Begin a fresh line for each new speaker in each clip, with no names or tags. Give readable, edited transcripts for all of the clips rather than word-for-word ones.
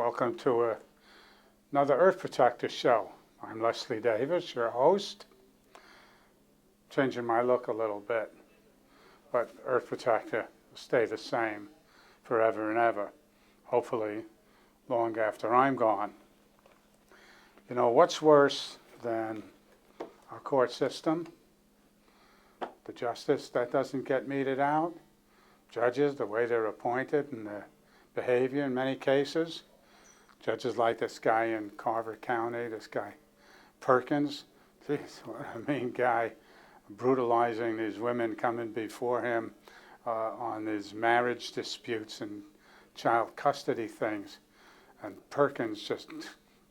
Welcome to another Earth Protector show. I'm Leslie Davis, your host. Changing my look a little bit, but Earth Protector will stay the same forever and ever, hopefully long after I'm gone. You know, what's worse than our court system? The justice that doesn't get meted out, judges, the way they're appointed and the behavior in many cases. Judges like this guy in Carver County, this guy Perkins. Jeez, what a mean guy, brutalizing these women coming before him on these marriage disputes and child custody things. And Perkins just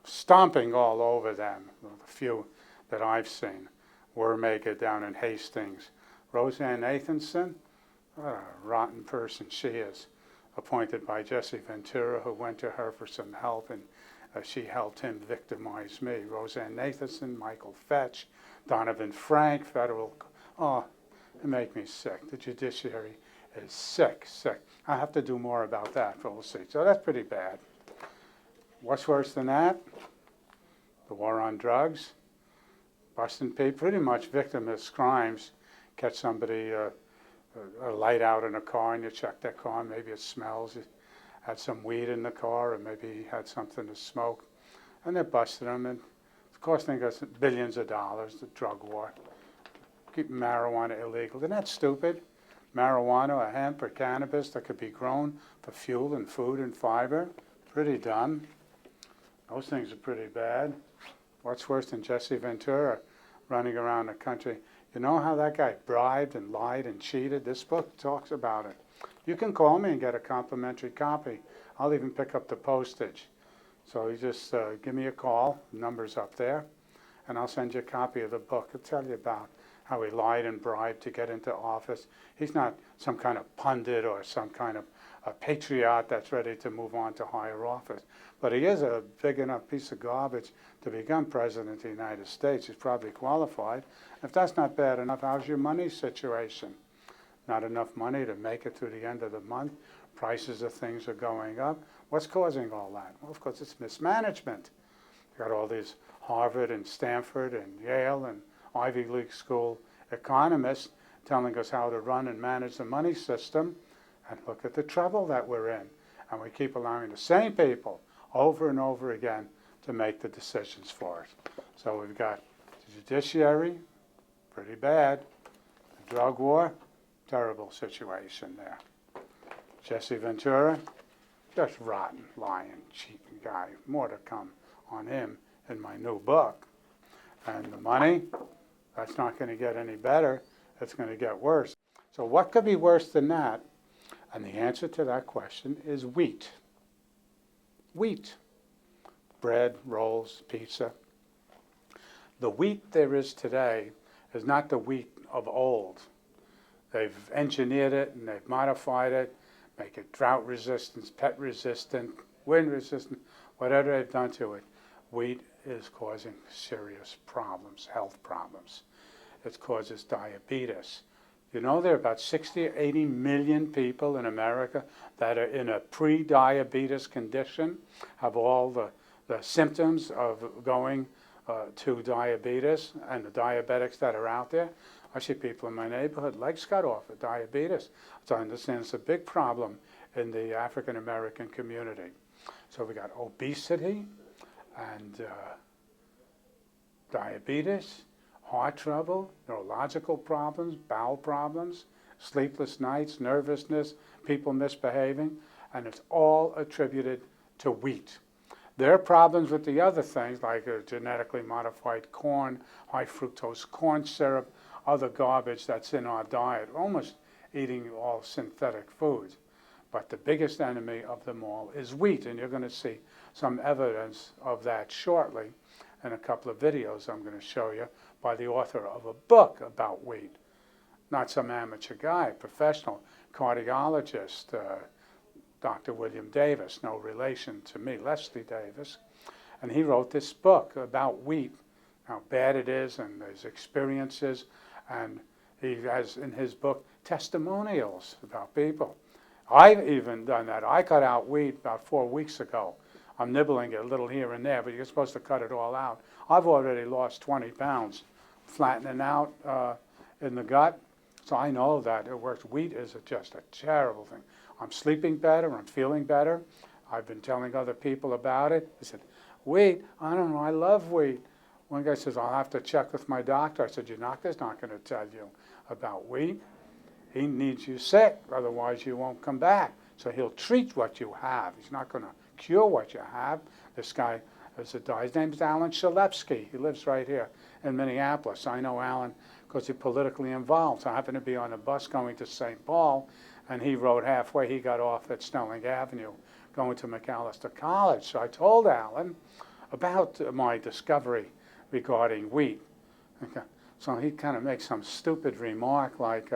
stomping all over them, the few that I've seen. Wormaker down in Hastings. Roseanne Nathanson, what a rotten person she is. Appointed by Jesse Ventura, who went to her for some help, and she helped him victimize me. Roseanne Nathanson, Michael Fetch, Donovan Frank, federal. Oh, it makes me sick. The judiciary is sick. I have to do more about that, but we'll see. So that's pretty bad. What's worse than that? The war on drugs. Busting people, pretty much victimless crimes. Catch somebody a light out in a car and you check that car, maybe it smells, it had some weed in the car, or maybe he had something to smoke, and they busted him, and of course they got billions of dollars, the drug war, keeping marijuana illegal. Isn't that stupid? Marijuana or hemp or cannabis that could be grown for fuel and food and fiber, pretty dumb. Those things are pretty bad. What's worse than Jesse Ventura running around the country? You know how that guy bribed and lied and cheated? This book talks about it. You can call me and get a complimentary copy. I'll even pick up the postage. So you just give me a call, the number's up there, and I'll send you a copy of the book. It'll tell you about how he lied and bribed to get into office. He's not some kind of pundit or some kind of a patriot that's ready to move on to higher office. But he is a big enough piece of garbage to become president of the United States. He's probably qualified. If that's not bad enough, how's your money situation? Not enough money to make it through the end of the month. Prices of things are going up. What's causing all that? Well, of course, it's mismanagement. You've got all these Harvard and Stanford and Yale and Ivy League school economists telling us how to run and manage the money system. And look at the trouble that we're in. And we keep allowing the same people over and over again to make the decisions for us. So we've got the judiciary, pretty bad. The drug war, terrible situation there. Jesse Ventura, just rotten, lying, cheating guy. More to come on him in my new book. And the money, that's not going to get any better. It's going to get worse. So what could be worse than that? And the answer to that question is wheat. Wheat. Bread, rolls, pizza. The wheat there is today is not the wheat of old. They've engineered it and they've modified it, make it drought resistant, pest resistant, wind resistant, whatever they've done to it. Wheat is causing serious problems, health problems. It causes diabetes. You know, there are about 60 or 80 million people in America that are in a pre-diabetes condition, have all the symptoms of going to diabetes, and the diabetics that are out there. I see people in my neighborhood, legs cut off with diabetes. So I understand it's a big problem in the African American community. So we got obesity and diabetes, heart trouble, neurological problems, bowel problems, sleepless nights, nervousness, people misbehaving, and it's all attributed to wheat. There are problems with the other things like genetically modified corn, high fructose corn syrup, other garbage that's in our diet, almost eating all synthetic foods. But the biggest enemy of them all is wheat, and you're going to see some evidence of that shortly in a couple of videos I'm going to show you by the author of a book about wheat. Not some amateur guy, professional cardiologist, Dr. William Davis, no relation to me, Leslie Davis. And he wrote this book about wheat, how bad it is and his experiences. And he has in his book testimonials about people. I've even done that. I cut out wheat about 4 weeks ago. I'm nibbling it a little here and there, but you're supposed to cut it all out. I've already lost 20 pounds, flattening out in the gut, so I know that it works. Wheat is just a terrible thing. I'm sleeping better, I'm feeling better. I've been telling other people about it. They said, wheat, I don't know, I love wheat. One guy says, I'll have to check with my doctor. I said, your doctor's not going to tell you about wheat. He needs you sick, otherwise you won't come back. So he'll treat what you have. He's not going to cure what you have. This guy is a guy. His name is Alan Shalevsky. He lives right here in Minneapolis. I know Alan because he's politically involved. So I happened to be on a bus going to St. Paul, and he rode halfway. He got off at Snelling Avenue going to Macalester College. So I told Alan about my discovery regarding wheat. Okay. So he kind of makes some stupid remark like,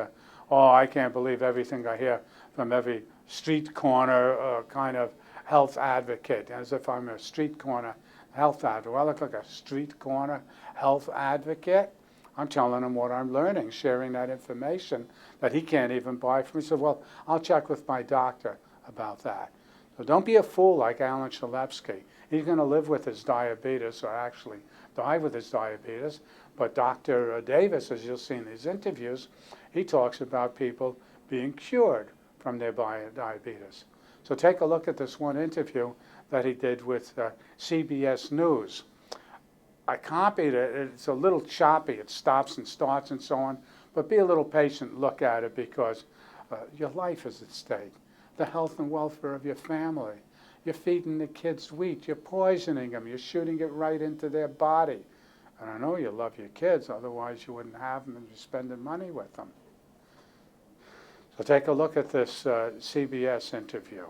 oh, I can't believe everything I hear from every street corner kind of health advocate, as if I'm a street corner health advocate. Well, I look like a street corner health advocate. I'm telling him what I'm learning, sharing that information that he can't even buy from me. He said, well, I'll check with my doctor about that. So don't be a fool like Alan Shalevsky. He's going to live with his diabetes, or actually die with his diabetes. But Dr. Davis, as you'll see in these interviews, he talks about people being cured from their diabetes. So take a look at this one interview that he did with CBS News. I copied it. It's a little choppy. It stops and starts and so on. But be a little patient, look at it, because your life is at stake. The health and welfare of your family. You're feeding the kids wheat. You're poisoning them. You're shooting it right into their body. And I know you love your kids, otherwise you wouldn't have them and you're spending money with them. So take a look at this CBS interview.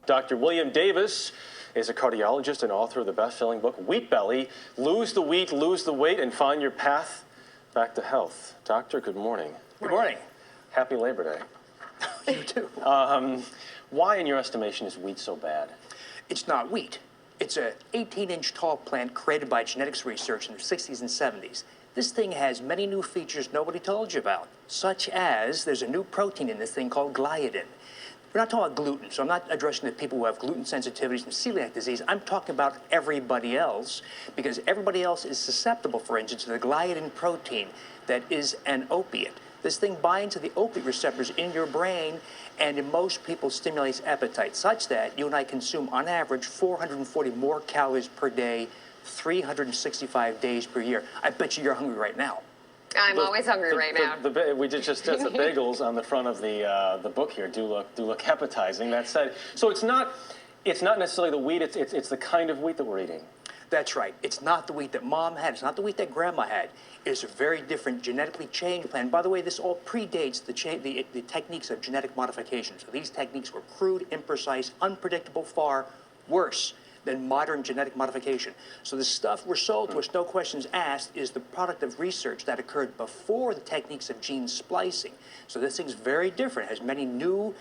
Dr. William Davis is a cardiologist and author of the best-selling book, Wheat Belly, Lose the Wheat, Lose the Weight, and Find Your Path Back to Health. Doctor, good morning.
Good morning.
Happy Labor Day.
You too.
Why, in your estimation, is wheat so bad?
It's not wheat. It's an 18-inch tall plant created by genetics research in the 60s and 70s. This thing has many new features nobody told you about, such as there's a new protein in this thing called gliadin. We're not talking about gluten, so I'm not addressing the people who have gluten sensitivities and celiac disease. I'm talking about everybody else, because everybody else is susceptible, for instance, to the gliadin protein that is an opiate. This thing binds to the opiate receptors in your brain, and in most people stimulates appetite, such that you and I consume, on average, 440 more calories per day, 365 days per year. I bet you're hungry right now.
I'm always hungry right now.
We just the bagels on the front of the book here do look appetizing. That said, so it's not necessarily the wheat. It's the kind of wheat that we're eating.
That's right. It's not the wheat that Mom had. It's not the wheat that Grandma had. It's a very different genetically changed plant. By the way, this all predates the techniques of genetic modification. So these techniques were crude, imprecise, unpredictable, far worse than modern genetic modification. So the stuff we're sold to us, no questions asked, is the product of research that occurred before the techniques of gene splicing. So this thing's very different, has many new,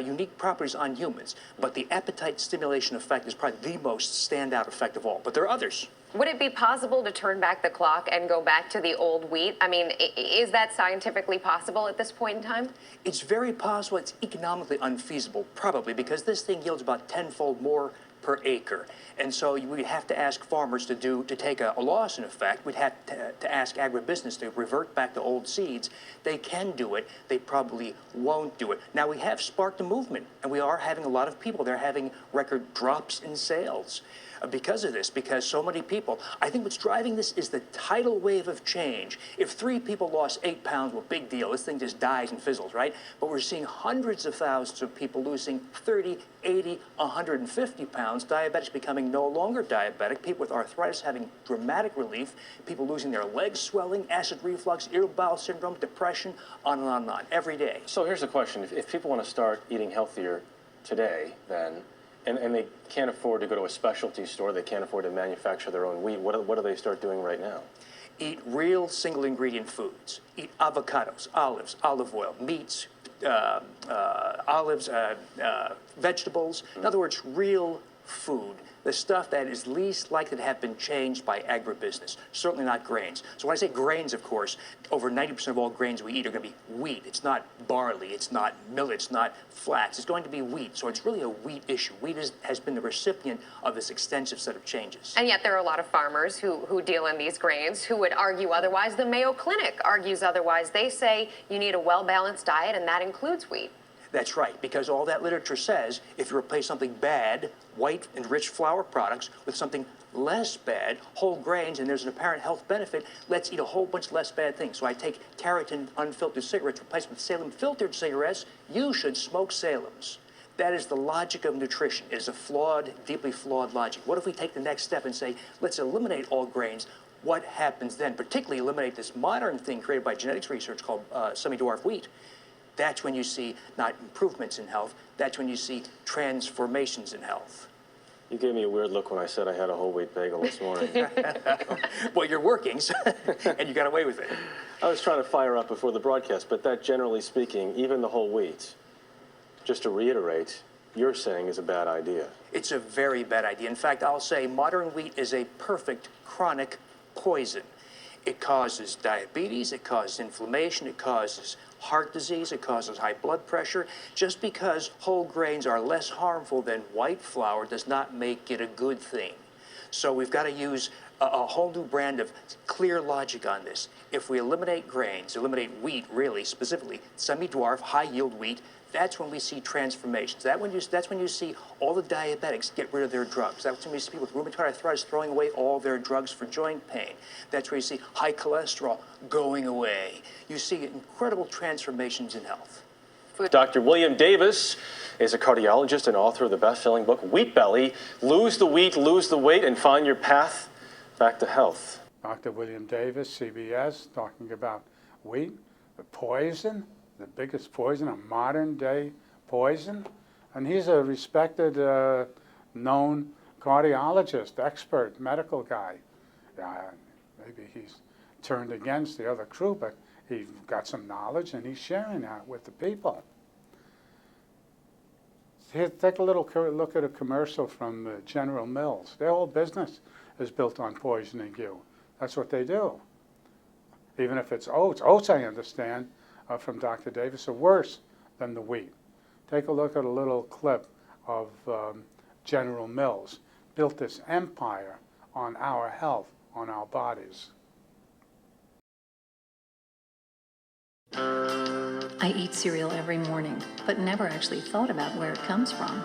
unique properties on humans. But the appetite stimulation effect is probably the most standout effect of all. But there are others.
Would it be possible to turn back the clock and go back to the old wheat? I mean, is that scientifically possible at this point in time?
It's very possible. It's economically unfeasible, probably, because this thing yields about tenfold more per acre. And so we'd have to ask farmers to take a loss in effect. We'd have to ask agribusiness to revert back to old seeds. They can do it. They probably won't do it. Now, we have sparked a movement, and we are having a lot of people. They're having record drops in sales because of this, because so many people. I think what's driving this is the tidal wave of change. If 3 people lost 8 pounds, well, big deal. This thing just dies and fizzles, right? But we're seeing hundreds of thousands of people losing 30, 80, 150 pounds, diabetics becoming no longer diabetic, people with arthritis having dramatic relief, people losing their legs swelling, acid reflux, irritable bowel syndrome, depression, on and on and on, every day.
So here's the question. If people want to start eating healthier today, then, and they can't afford to go to a specialty store, they can't afford to manufacture their own wheat, what do they start doing right now?
Eat real single ingredient foods. Eat avocados, olives, olive oil, meats, olives, vegetables. In other words, real food, the stuff that is least likely to have been changed by agribusiness, certainly not grains. So when I say grains, of course, over 90% of all grains we eat are going to be wheat. It's not barley, it's not millet, it's not flax. It's going to be wheat. So it's really a wheat issue. Wheat has been the recipient of this extensive set of changes.
And yet there are a lot of farmers who deal in these grains who would argue otherwise. The Mayo Clinic argues otherwise. They say you need a well-balanced diet, and that includes wheat.
That's right, because all that literature says if you replace something bad, white and rich flour products, with something less bad, whole grains, and there's an apparent health benefit, let's eat a whole bunch less bad things. So I take Tareyton unfiltered cigarettes replaced with Salem filtered cigarettes. You should smoke Salems. That is the logic of nutrition. It is a flawed, deeply flawed logic. What if we take the next step and say, let's eliminate all grains? What happens then? Particularly eliminate this modern thing created by genetics research called semi-dwarf wheat. That's when you see not improvements in health, that's when you see transformations in health.
You gave me a weird look when I said I had a whole wheat bagel this morning.
Well, you're working, and you got away with it.
I was trying to fire up before the broadcast, but that, generally speaking, even the whole wheat, just to reiterate, you're saying is a bad idea.
It's a very bad idea. In fact, I'll say modern wheat is a perfect chronic poison. It causes diabetes, it causes inflammation, it causes heart disease, it causes high blood pressure. Just because whole grains are less harmful than white flour does not make it a good thing. So we've got to use a whole new brand of clear logic on this. If we eliminate grains, eliminate wheat really, specifically semi-dwarf, high-yield wheat, that's when we see transformations. That's when you see all the diabetics get rid of their drugs. That's when you see people with rheumatoid arthritis throwing away all their drugs for joint pain. That's where you see high cholesterol going away. You see incredible transformations in health.
Dr. William Davis is a cardiologist and author of the best-selling book, Wheat Belly, Lose the Wheat, Lose the Weight, and Find Your Path Back to Health.
Dr. William Davis, CBS, talking about wheat, the poison, the biggest poison, a modern day poison. And he's a respected, known cardiologist, expert, medical guy. Maybe he's turned against the other crew, but he's got some knowledge and he's sharing that with the people. Here, take a little look at a commercial from General Mills. Their whole business is built on poisoning you. That's what they do. Even if it's oats. Oats, I understand, from Dr. Davis, are worse than the wheat. Take a look at a little clip of General Mills. Built this empire on our health, on our bodies.
I eat cereal every morning, but never actually thought about where it comes from.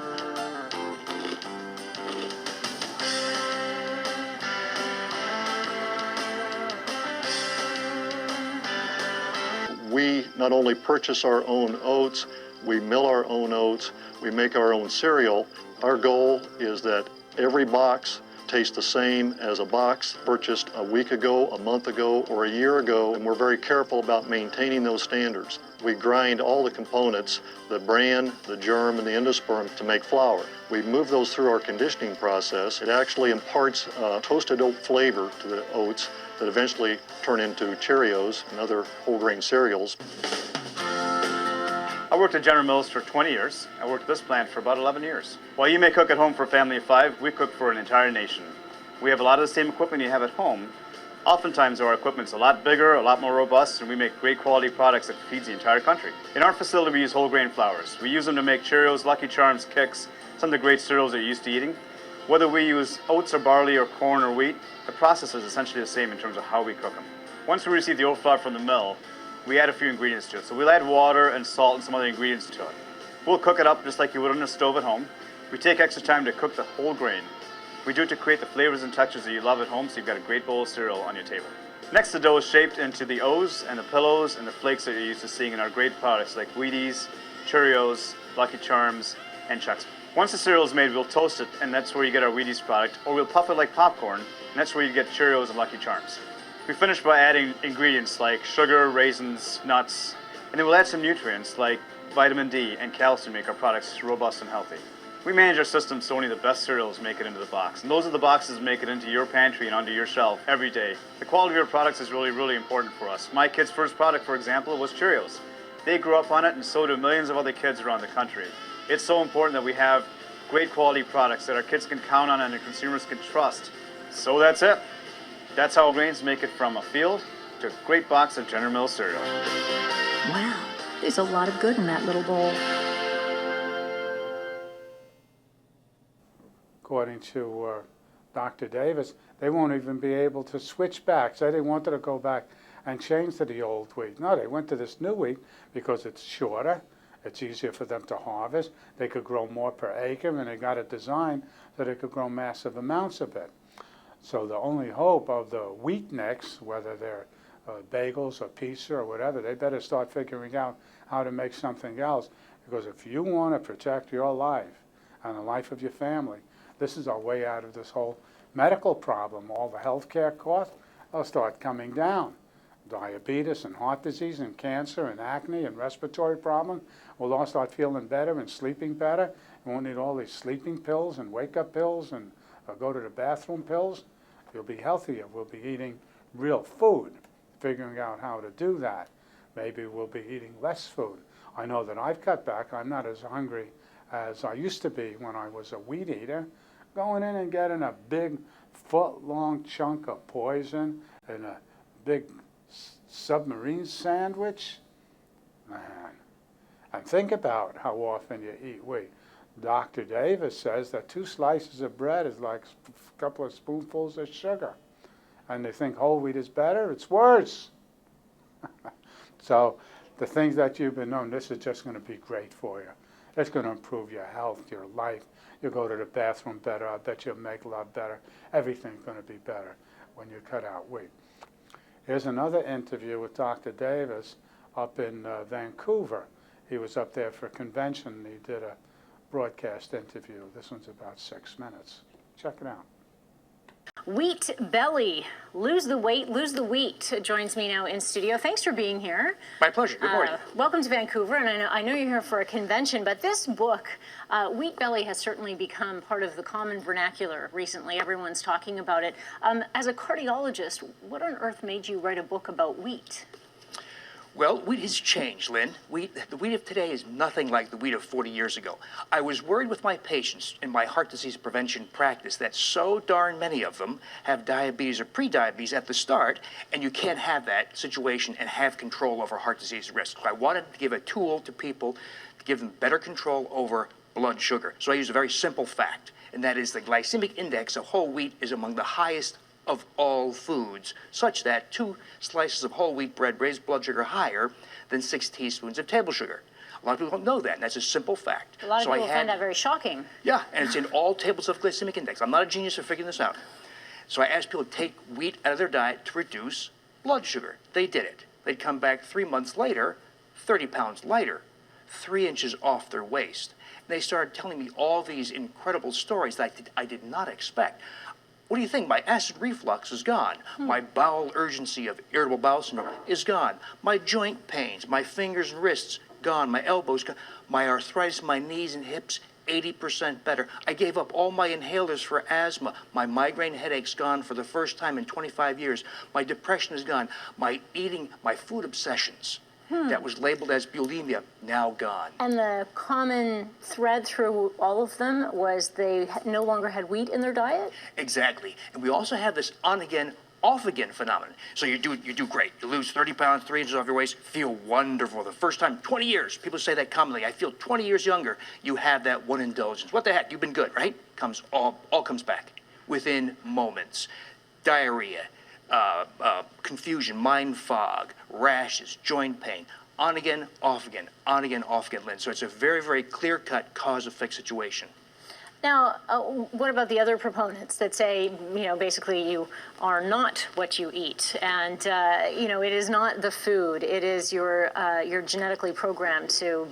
We not only purchase our own oats, we mill our own oats, we make our own cereal. Our goal is that every box tastes the same as a box purchased a week ago, a month ago, or a year ago, and we're very careful about maintaining those standards. We grind all the components, the bran, the germ, and the endosperm to make flour. We move those through our conditioning process. It actually imparts toasted oat flavor to the oats that eventually turn into Cheerios and other whole grain cereals.
I worked at General Mills for 20 years. I worked at this plant for about 11 years. While you may cook at home for a family of 5, we cook for an entire nation. We have a lot of the same equipment you have at home. Oftentimes our equipment's a lot bigger, a lot more robust, and we make great quality products that feeds the entire country. In our facility we use whole grain flours. We use them to make Cheerios, Lucky Charms, Kix, some of the great cereals that you're used to eating. Whether we use oats or barley or corn or wheat, the process is essentially the same in terms of how we cook them. Once we receive the oat flour from the mill, we add a few ingredients to it. So we'll add water and salt and some other ingredients to it. We'll cook it up just like you would on a stove at home. We take extra time to cook the whole grain. We do it to create the flavors and textures that you love at home, so you've got a great bowl of cereal on your table. Next, the dough is shaped into the O's and the pillows and the flakes that you're used to seeing in our great products like Wheaties, Cheerios, Lucky Charms, and Chex. Once the cereal is made, we'll toast it, and that's where you get our Wheaties product, or we'll puff it like popcorn, and that's where you get Cheerios and Lucky Charms. We finish by adding ingredients like sugar, raisins, nuts, and then we'll add some nutrients like vitamin D and calcium to make our products robust and healthy. We manage our system so only the best cereals make it into the box, and those are the boxes that make it into your pantry and onto your shelf every day. The quality of your products is really, really important for us. My kid's first product, for example, was Cheerios. They grew up on it, and so do millions of other kids around the country. It's so important that we have great quality products that our kids can count on and the consumers can trust. So that's it. That's how grains make it from a field to a great box of General Mills cereal.
Wow, there's a lot of good in that little bowl.
According to Dr. Davis, they won't even be able to switch back. Say they wanted to go back and change to the old wheat. No, they went to this new wheat because it's shorter, it's easier for them to harvest, they could grow more per acre, and they got it designed so they could grow massive amounts of it. So the only hope of the wheatniks, whether they're bagels or pizza or whatever, they better start figuring out how to make something else. Because if you want to protect your life and the life of your family, this is our way out of this whole medical problem. All the health care costs will start coming down. Diabetes and heart disease and cancer and acne and respiratory problems will all start feeling better and sleeping better. You won't need all these sleeping pills and wake-up pills and go to the bathroom pills. You'll be healthier. We'll be eating real food, figuring out how to do that. Maybe we'll be eating less food. I know that I've cut back. I'm not as hungry as I used to be when I was a wheat eater. Going in and getting a big foot-long chunk of poison and a big submarine sandwich, man. And think about how often you eat wheat. Dr. Davis says that 2 slices of bread is like a couple of spoonfuls of sugar. And they think whole wheat is better. It's worse. So the things that you've been known, this is just going to be great for you. It's going to improve your health, your life. You'll go to the bathroom better. I bet you'll make love better. Everything's going to be better when you cut out wheat. Here's another interview with Dr. Davis up in Vancouver. He was up there for a convention. He did a broadcast interview. This one's about 6 minutes. Check it out.
Wheat Belly, lose the weight, lose the wheat, joins me now in studio. Thanks for being here.
My pleasure. Good morning.
Welcome to Vancouver, and I know you're here for a convention, but this book, Wheat Belly, has certainly become part of the common vernacular recently. Everyone's talking about it. As a cardiologist, what on earth made you write a book about wheat?
Well, wheat has changed, Lynn. The wheat of today is nothing like the wheat of 40 years ago. I was worried with my patients in my heart disease prevention practice that so darn many of them have diabetes or pre-diabetes at the start, and you can't have that situation and have control over heart disease risk. So I wanted to give a tool to people to give them better control over blood sugar. So I use a very simple fact, and that is the glycemic index of whole wheat is among the highest of all foods, such that 2 slices of whole wheat bread raise blood sugar higher than 6 teaspoons of table sugar. A lot of people don't know that, and that's a simple fact.
A lot of people find that very shocking.
Yeah, and it's in all tables of glycemic index. I'm not a genius for figuring this out. So I asked people to take wheat out of their diet to reduce blood sugar. They did it. They'd come back 3 months later, 30 pounds lighter, 3 inches off their waist. And they started telling me all these incredible stories that I did not expect. What do you think? My acid reflux is gone. My bowel urgency of irritable bowel syndrome is gone. My joint pains, my fingers and wrists, gone. My elbows, gone. My arthritis, my knees and hips, 80% better. I gave up all my inhalers for asthma. My migraine headache's gone for the first time in 25 years. My depression is gone. My eating, my food obsessions that was labeled as bulimia, now gone.
And the common thread through all of them was they no longer had wheat in their diet?
Exactly. And we also have this on-again, off-again phenomenon. So you do great. You lose 30 pounds, 3 inches off your waist, feel wonderful. The first time, 20 years. People say that commonly. I feel 20 years younger. You have that one indulgence. What the heck? You've been good, right? All comes back within moments. Diarrhea, confusion, mind fog, rashes, joint pain, on again, off again, on again, off again, Lynn. So it's a very, very clear-cut cause-effect situation.
Now, what about the other proponents that say, basically you are not what you eat, and it is not the food, it is you're genetically programmed to,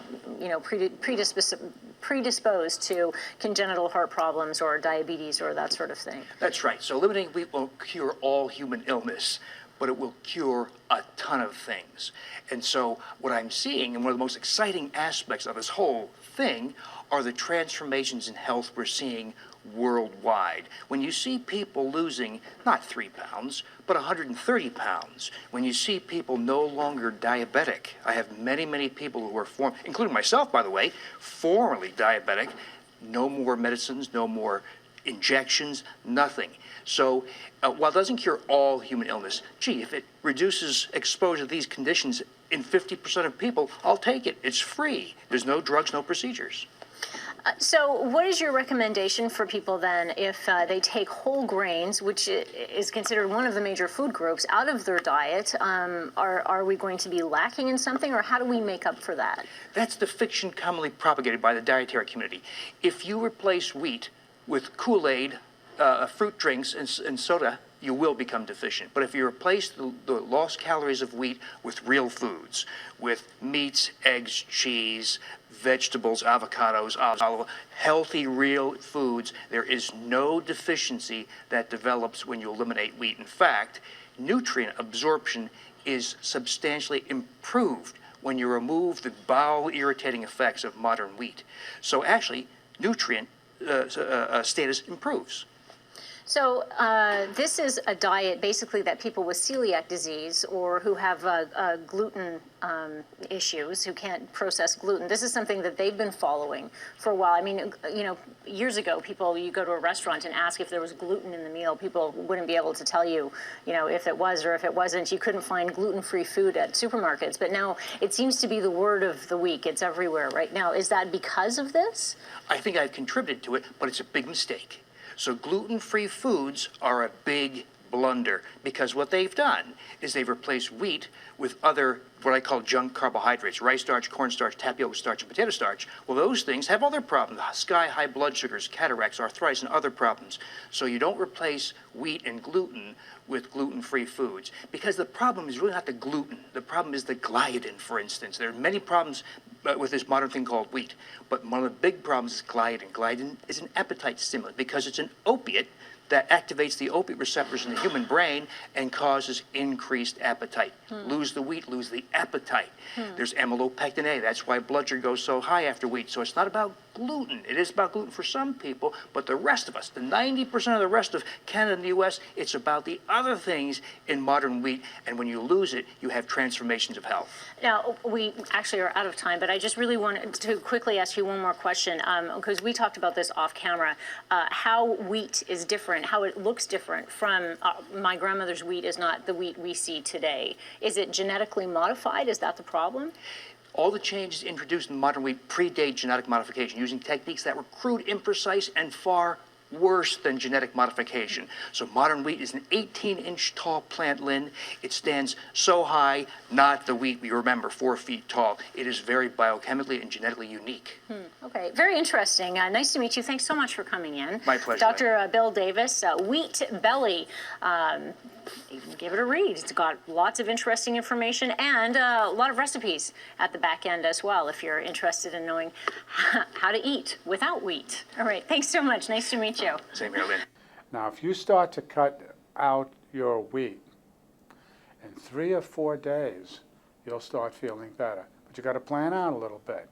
predisposed to congenital heart problems or diabetes or that sort of thing.
That's right. So eliminating wheat won't cure all human illness, but it will cure a ton of things. And so what I'm seeing, and one of the most exciting aspects of this whole thing, are the transformations in health we're seeing worldwide. When you see people losing not 3 pounds, but 130 pounds, when you see people no longer diabetic, I have many, many people who are including myself, by the way, formerly diabetic, no more medicines, no more injections, nothing. So while it doesn't cure all human illness, gee, if it reduces exposure to these conditions in 50% of people, I'll take it. It's free. There's no drugs, no procedures.
So what is your recommendation for people then if they take whole grains, which is considered one of the major food groups, out of their diet? Are we going to be lacking in something, or how do we make up for that?
That's the fiction commonly propagated by the dietary community. If you replace wheat with Kool-Aid, fruit drinks, and soda, you will become deficient. But if you replace the lost calories of wheat with real foods, with meats, eggs, cheese, vegetables, avocados, olive oil, healthy, real foods, there is no deficiency that develops when you eliminate wheat. In fact, nutrient absorption is substantially improved when you remove the bowel-irritating effects of modern wheat. So actually, nutrient status improves.
So this is a diet basically that people with celiac disease or who have gluten issues, who can't process gluten, this is something that they've been following for a while. I mean, you know, years ago, you go to a restaurant and ask if there was gluten in the meal, people wouldn't be able to tell you, you know, if it was or if it wasn't. You couldn't find gluten-free food at supermarkets. But now it seems to be the word of the week. It's everywhere right now. Is that because of this?
I think I've contributed to it, but it's a big mistake. So gluten-free foods are a big blunder because what they've done is they've replaced wheat with other, what I call junk carbohydrates, rice starch, cornstarch, tapioca starch, and potato starch. Well, those things have other problems, sky-high blood sugars, cataracts, arthritis, and other problems. So you don't replace wheat and gluten with gluten-free foods because the problem is really not the gluten. The problem is the gliadin, for instance. There are many problems with this modern thing called wheat, but one of the big problems is gliadin. Gliadin is an appetite stimulant because it's an opiate that activates the opiate receptors in the human brain and causes increased appetite. Lose the wheat, lose the appetite. There's amylopectin A. That's why blood sugar goes so high after wheat. So it's not about gluten. It is about gluten for some people, but the rest of us, the 90% of the rest of Canada and the U.S., it's about the other things in modern wheat. And when you lose it, you have transformations of health.
Now, we actually are out of time, but I just really wanted to quickly ask you one more question, because we talked about this off camera, how wheat is different, how it looks different from my grandmother's wheat is not the wheat we see today. Is it genetically modified? Is that the problem?
All the changes introduced in modern wheat predate genetic modification using techniques that were crude, imprecise, and far worse than genetic modification. So modern wheat is an 18-inch tall plant, Lynn. It stands so high, not the wheat we remember, 4 feet tall. It is very biochemically and genetically unique.
Okay, very interesting. Nice to meet you. Thanks so much for coming in.
My pleasure.
Dr. Bill Davis, Wheat Belly. Give it a read. It's got lots of interesting information and a lot of recipes at the back end as well if you're interested in knowing how to eat without wheat. All right, thanks so much. Nice to meet you.
Same here, Lynn.
Now, if you start to cut out your wheat, in 3 or 4 days, you'll start feeling better. But you got to plan out a little bit.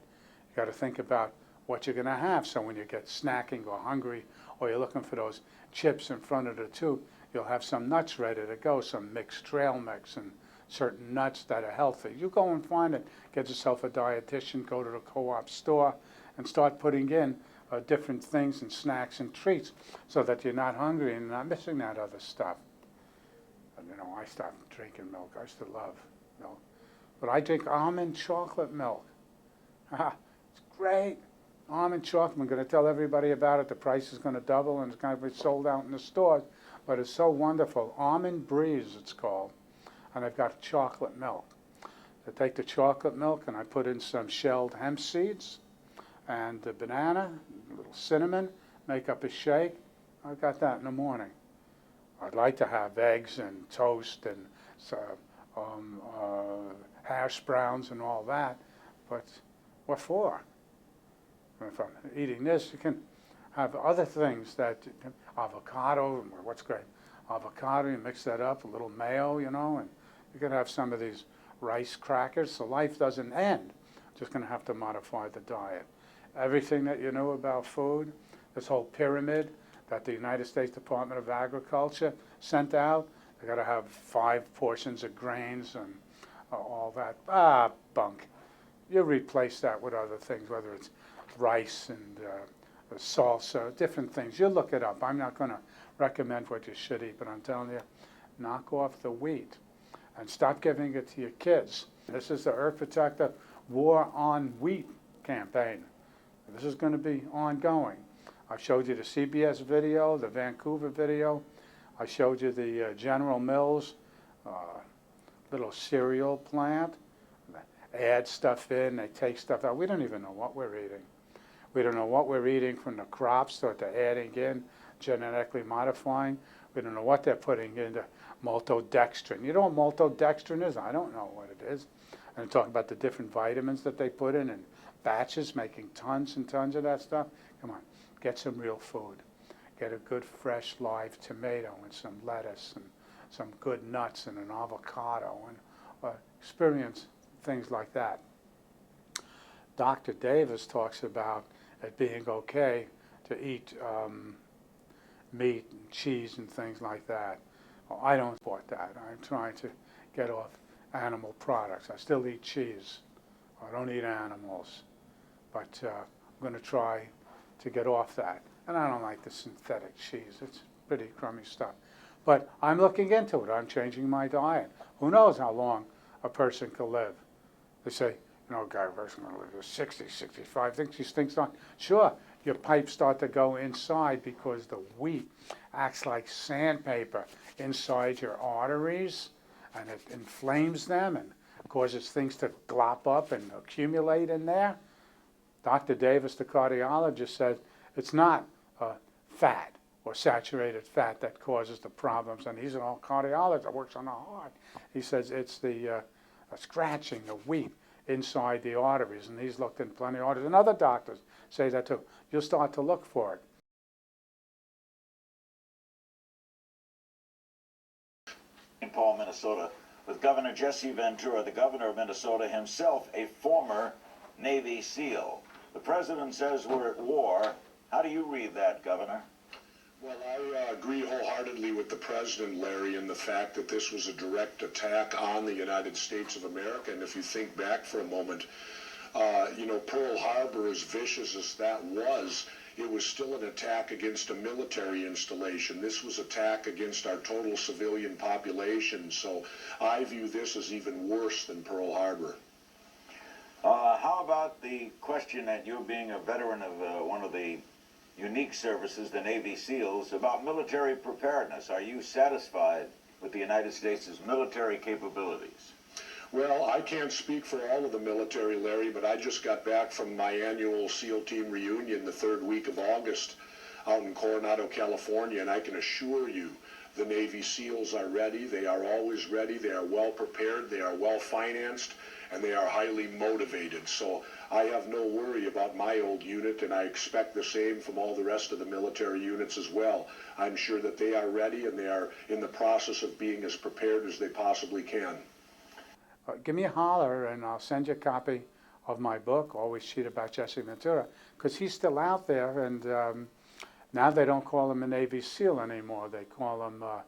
You got to think about what you're going to have. So when you get snacking or hungry, or you're looking for those chips in front of the tube, you'll have some nuts ready to go, some mixed trail mix and certain nuts that are healthy. You go and find it. Get yourself a dietitian, go to the co-op store, and start putting in different things and snacks and treats so that you're not hungry and not missing that other stuff. You know, I stopped drinking milk. I used to love milk. But I drink almond chocolate milk. It's great. Almond chocolate. I'm going to tell everybody about it. The price is going to double and it's going to be sold out in the stores. But it's so wonderful. Almond Breeze, it's called. And I've got chocolate milk. I take the chocolate milk and I put in some shelled hemp seeds and the banana, a little cinnamon, make up a shake. I've got that in the morning. I'd like to have eggs and toast and hash browns and all that, but what for? If I'm eating this, you can have other things that, avocado, what's great? Avocado, you mix that up, a little mayo, you know, and you can have some of these rice crackers, so life doesn't end. Just going to have to modify the diet. Everything that you know about food, this whole pyramid that the United States Department of Agriculture sent out, they got to have 5 portions of grains and all that. Bunk. You replace that with other things, whether it's rice and the salsa, different things. You look it up. I'm not going to recommend what you should eat, but I'm telling you, knock off the wheat and stop giving it to your kids. This is the Earth Protector War on Wheat campaign. This is going to be ongoing. I showed you the CBS video, the Vancouver video. I showed you the General Mills little cereal plant. They add stuff in, they take stuff out. We don't even know what we're eating. We don't know what we're eating from the crops that they're adding in, genetically modifying. We don't know what they're putting into maltodextrin. You know what maltodextrin is? I don't know what it is. And I'm talking about the different vitamins that they put in batches, making tons and tons of that stuff. Come on, get some real food. Get a good fresh live tomato and some lettuce and some good nuts and an avocado and experience things like that. Dr. Davis talks about it being okay to eat meat and cheese and things like that. Well, I don't support that. I'm trying to get off animal products. I still eat cheese. I don't eat animals. But I'm going to try to get off that. And I don't like the synthetic cheese. It's pretty crummy stuff. But I'm looking into it. I'm changing my diet. Who knows how long a person can live? They say, you know, a guy person going to live to 60, 65, thinks these things on. Sure, your pipes start to go inside because the wheat acts like sandpaper inside your arteries, and it inflames them and causes things to glop up and accumulate in there. Dr. Davis, the cardiologist, said it's not fat or saturated fat that causes the problems, and he's an old cardiologist that works on the heart. He says it's the scratching, the wheat inside the arteries, and he's looked in plenty of arteries, and other doctors say that too. You'll start to look for it.
St. Paul, Minnesota, with Governor Jesse Ventura, the governor of Minnesota himself, a former Navy SEAL. The president says we're at war. How do you read that, Governor?
Well, I agree wholeheartedly with the president, Larry, in the fact that this was a direct attack on the United States of America. And if you think back for a moment, you know, Pearl Harbor, as vicious as that was, it was still an attack against a military installation. This was an attack against our total civilian population. So I view this as even worse than Pearl Harbor.
How about the question that you, being a veteran of one of the unique services, the Navy SEALs, about military preparedness? Are you satisfied with the United States' military capabilities?
Well, I can't speak for all of the military, Larry, but I just got back from my annual SEAL team reunion the third week of August out in Coronado, California, and I can assure you the Navy SEALs are ready. They are always ready. They are well prepared. They are well financed, and they are highly motivated. So I have no worry about my old unit, and I expect the same from all the rest of the military units as well. I'm sure that they are ready, and they are in the process of being as prepared as they possibly can.
Give me a holler, and I'll send you a copy of my book, Always Cheat About Jesse Ventura, because he's still out there, and now they don't call him a Navy SEAL anymore. They call him a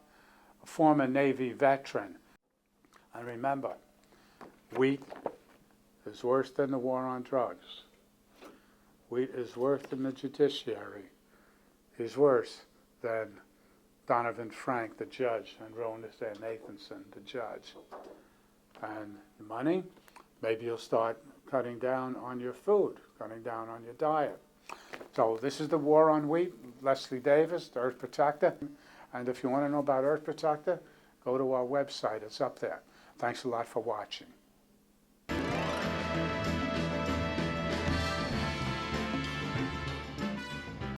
former Navy veteran. And remember, wheat is worse than the war on drugs. Wheat is worse than the judiciary. He's worse than Donovan Frank, the judge, and Rowan Nathanson, the judge. And money, maybe you'll start cutting down on your food, cutting down on your diet. So this is the war on wheat. Leslie Davis, the Earth Protector. And if you want to know about Earth Protector, go to our website. It's up there. Thanks a lot for watching.